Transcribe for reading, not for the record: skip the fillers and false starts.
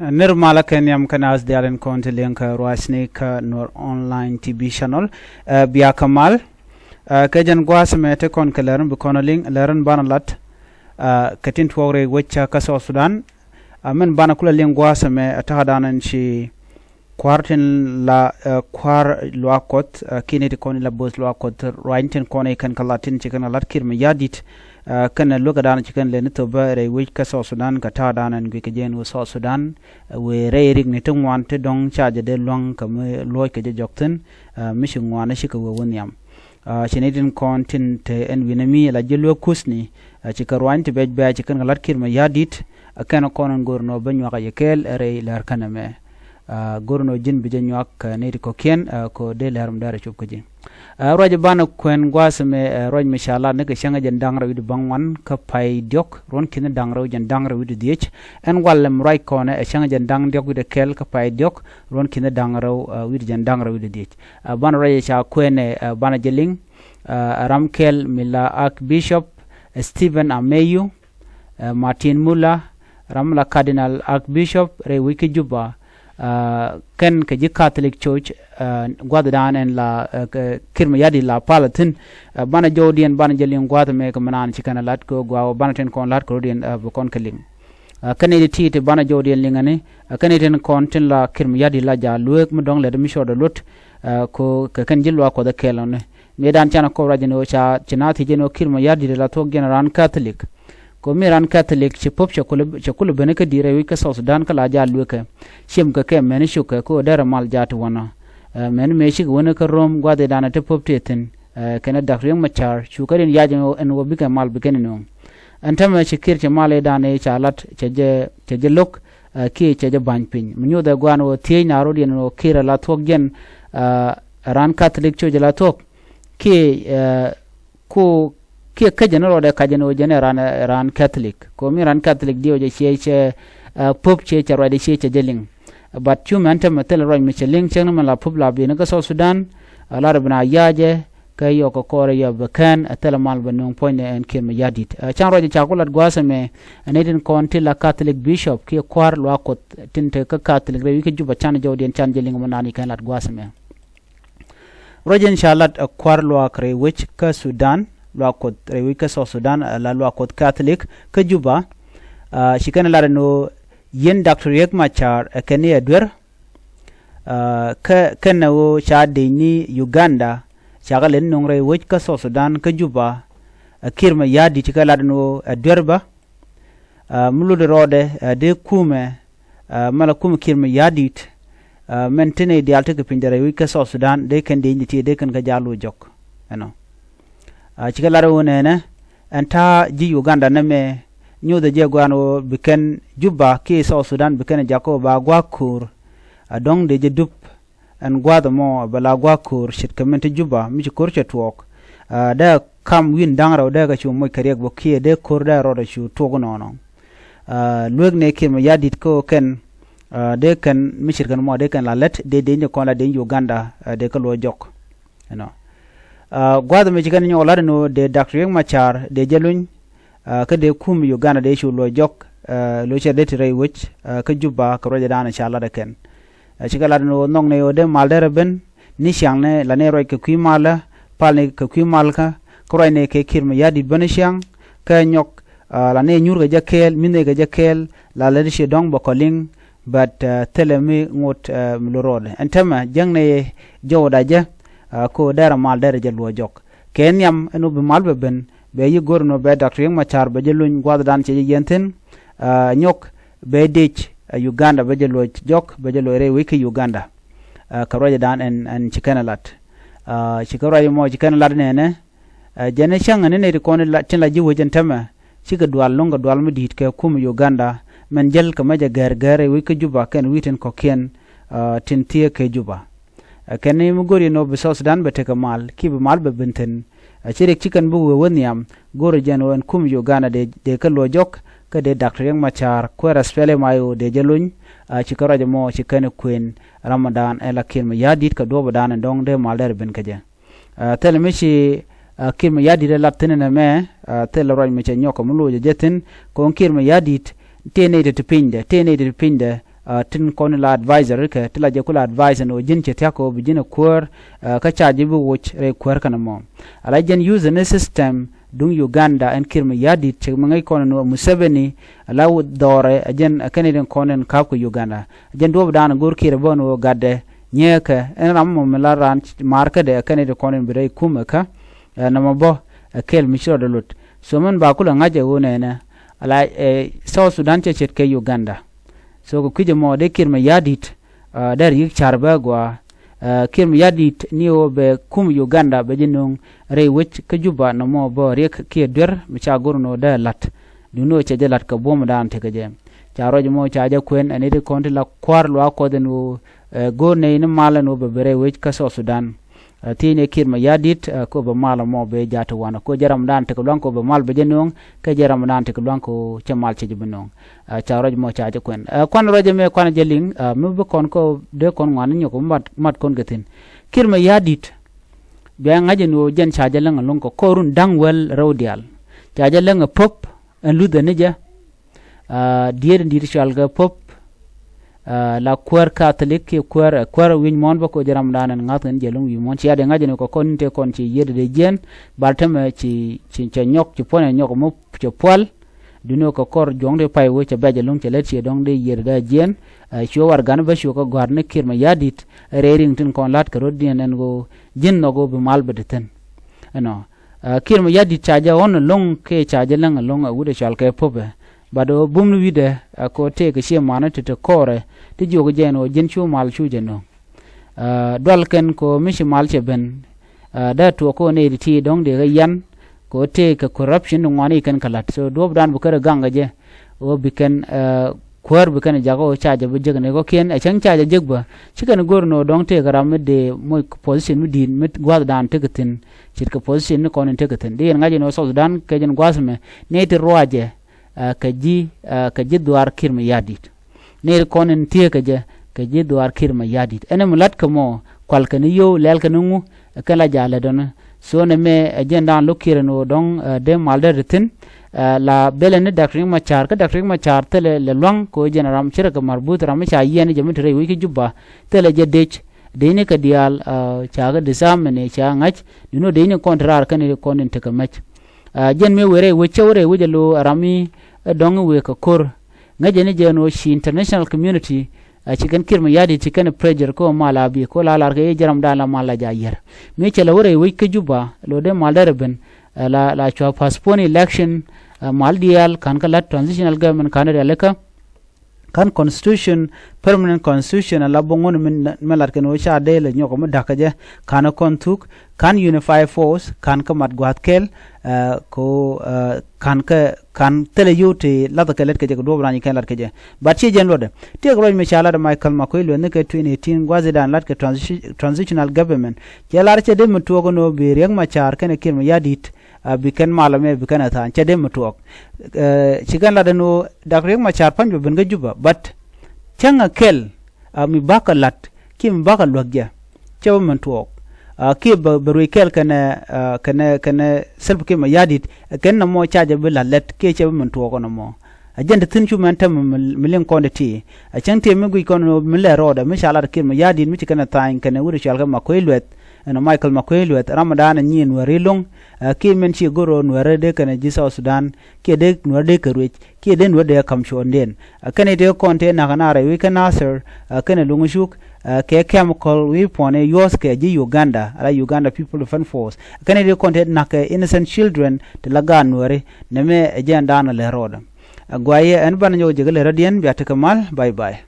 Nirmala Kenyam Kanas Dialen Kontilinka Roasnika Nuer online TV channel Bia Kamal Kajan Guasamete Konkaleran Bukonaling Leran Banalat Katin Twore Wicha Kaso Sudan Amen Banakula Linguasame Atahadanan she Quartin la quar luakot kineti koni la bos luakot rainten koni kan kalatin chicken alat kirma yadit kan luka dan chicken le nito bare which ka so Sudan ka ta dan an gwi jen wo so Sudan we reirig ni tung wan te dong charge de long ka me loy ke je jokten mission wan shi ka wo wonyam chinedin kontin te en winami la jelo kusni chika rainte bej ba chicken alat kirma yadit kan konon gorno banyo ka yekel rei lar kaname gorno jin bijen nyak neti ko ken ko de larum dara chup ko jin roje bana kwen gwasme roj mishala ne ke shanga jen dangra widu bangwan ka pai diok ron kin dangra jen dangra widu diech en wallem rai kone e shanga jen dang diok widu kel ka pai diok ron kin dangra widu jen dangra widu diech bana roje cha kwene bana jeling ramkel mila archbishop Stephen Ameyu Martin Muller ramla cardinal archbishop re wiki juba ken ke Catholic Church gwadadan en la kirma yadi la palatin bana jodien bana jelin gwada me kamanan chikana lat ko gwa bana ten kon lat ko dien bu kon keling kane de tite bana jodien lingane kane ten kon ten la kirma yadi la ja luek mu dong le de misho de lut ko ken jilwa ko de kelone medan chana ko rajino cha chinati jeno kirma yadi la to generan Catholic ko miran Catholic ci pop chakulu bene ka dire wi ka South Sudan ka la ja luke shim ka ke men shuka ko dara mal jatu wana men me shi wona ka rom gwade dana te pop teten kana dakriyang machar shukarin yaje en wo bika mal bikene no antama ci kirche male dana cha lat je lok ki je banpin munyo da gwano tie na ro no kira la tok gen ran Catholic cho la tok ki ko ki kajeno de kajeno jene ran Catholic ko mi ran Catholic dio je che pop che rode che jeling but chu man tam tel roy mi cheling chen ma la pop la bi na ka so Sudan la rabna yaje kay yo ko kore yo bakan tel mal banung point en kin ma yadit chan roje cha ko lat gwasame anedin konti la Catholic bishop ki kwar lo ko tinte ka Catholic re ki juba chan jawdien chan jeling mo nani kan lat gwasame roje inshallah kwar lo akre which ka Sudan luakot rewika so Sudan la luakot Catholic ke juba shikana la no yen Dr. Yek Machar kene edwer ka nawo cha de ni Uganda chagalen nongre wika so Sudan ke juba kirma yadi tikala no edwerba mulu de rode de kume mala kume kirma yadit mentene de alte ke pindere wika so Sudan de kan de ni de kan ga jalu jok chikala wonene anta ji Uganda name nyu de je gwano biken juba ki so Sudan biken jako ba gwakur adong de je dup en gwado mo bala gwakur shit kamente juba mi ko chetwok da kam win dangra da ga chu mo kariek bo ki de kor da ro da chu togo nono lueg ne ki mo yadit ko ken de kan mi shit kan mo de kan la let de ne ko la de Uganda de ko lo jok gwada me chikan nyo la no de Dr. Yek Machar de jelun ka de kum Uganda de shu lo jok lo che de tire wich ka juba ka roja dana sha la de ken chikala no nong ne ode mal de ben ni shang ne la ne roi ka kwi mala pal ne ka kwi mal ka ko roi ne ke kirma yadi ben shang ka nyok la ne nyur ga jakel min ne ga jakel la le she dong bo koling but telemi ngot mlorode entama jang ne joda ja ko dara mal dara jelo jok kenyam enu be mal be ben be yi gorno be Dr. Yek Machar be jeluñ gwada dan ci yenten nyok be dech Uganda be jelo jok be jelo re wiki Uganda ka roja dan en chikenalat chikara mo chikenalat ne jene chang ne ko ne la tin la jiwo jentama chika dwal longa dwal mi dit ke kum Uganda men jel ka maja gargare wiki juba ken witen ko ken tin tie ke juba kene mu gori no be so Sudan be te kamal ki be mal be benten chirek chikan bu woniam goro jeno en kum Uganda de ka lo jok ka de Dr. Yek Machar ko raspele mayo de jeluñ chikara mo chikane queen Ramadan ela kirma yadit ka do badan dong de mal der ben kaje telemishi kirma yadit la tenene me tel roñ me che nyoko mu lo jetin ko kirma yadit tenede to pinde tin kon la advisor ke tila je kula advisor no jin che tako bi jin kuor ka charge bi watch re kuor kana mo ala jen use ne system dung Uganda en kir mayardit che mangai kon no Museveni ala dore ajen Canadian konen ka ko Uganda ajen do dan gor kir bono gadde nyeka en ram mo melaran marka de Canadian konen bi re kumaka na mabo kel mishro de lut so man ba kula ngaje wona na ala South Sudan che ke Uganda so ko kije mo de kir mayardit dar yik charba gwa kir mayardit niwo be kum Uganda be jinung re wich ka juba no mo bo re ke der mi cha gorno da lat duno che de lat ka bom dan te ke je charo mo cha ja kwen ani de konti la kwar lo ko den go ne ni mala no be re wich ka South Sudan tine kir mayardit ko be mala mo be jata wana ko jaram dan te ko blanco be mal be jenung ke jaram dan te ko blanco chamal che jibinong charo mo cha ja kwen kon roje me kon jeling me be kon ko de kon ngwan nyoko mat kon gatin kir mayardit be ngaje no jen cha ja lang long ko korun dangwel rodial cha ja lang pop en lude ne ja dier ndir shal ga pop la kuer catholic ke kuer win mon ba ko jaram dan ngat en jelung wi mon chia de ngaje no ko kon te kon ci yede de jen baltem ci nyok ci pone nyok mo ci pol duno ko kor jongde pay wo ci beje lung ci let ci dong de yede da jen ci war gan ba ci ko garne kir mayardit reering tin kon lat ko rodien en go jin no go be malbe de ten no kir mayardit chaja on long ke chaja lang long wude chal ke pobe bado bumnu wide ko te ke she manate te kore ti jogo jeno jen chu mal chu jeno dol ken ko mishi mal che ben da to ko ne ti dong de yan ko te ke corruption ngwani ken kalat so do dan bu kare ganga je o biken kwar biken jago chaja bu jegne ko ken a chang chaja jegba chikan gorno dong te garam de mo position mu din mit gwad dan te ketin chit ko position ko ne te ketin de ngaje no so dan ke jen gwasme ne ti roaje kaji duar kir mayardit ne konen tie kaji duar kir mayardit ene mulat kamo kwal kan yo lel kanungu kala jala don so ne me agenda lo kir no don de malda ritin la belene dakring machar ka dakring machar tele le long ko generam chira ka marbut ram cha yene jemi tre wi ki jubba tele je dech de ne ka dial cha ga disam ne cha ngach dino de ne kontrar kan ne konen te ka mach jen me were we chawre we jalo arami dong we ka kor ngaje ne jeno shi international community chicken kir mayardit chicken pressure ko mala bi ko la lar ke jaram dala mala jayer me chala wore we ke juba lo de maldar ben la chwa postpone election mal dial kan ka la transitional government kan de leka kan constitution permanent constitution la bongon min melar ken o sha de le nyoko mo dakaje kan kontuk kan unify force kan ka mat gwat kel ko kan tele yuti la da kelet ke je do brani ken lat ke je bat chi jen lode te gro mi chala da Michael Makoilo ne ke 2018 gwazidan lat ke transitional government je lar che de mutugo no be reng machar ken kir mayardit biken malame biken atan che de mutuok chigan la no dakreng machar panjo ben ga juba but changa kel mi bakalat kim bakal wagja che man tuok ki beru kel kana self ke mayardit ken na mo chaje bila let ke che man tuok no mo agenda tin chu man tam milen quantity a chante mi gu kono mile roda mi shala ke mayardit mi kana tain kana wuri shalga Makoilo and Michael Makoilo at Ramadan and Yin Warilong, came and she goro Nuer de can a South Sudan, Kedek Nuerdeka rich, Keden where they come shown then. A Canada contain Naganara, we can answer a Canadungashuk, a chemical weapon, a Yoska, Uganda, a Uganda People Defense Force. A Canada contain Naka innocent children, the Lagan Nuere, Neme, a Jan Dana Leroda. A Guaya and Banjo Jagal Radian, Biatakamal, bye bye.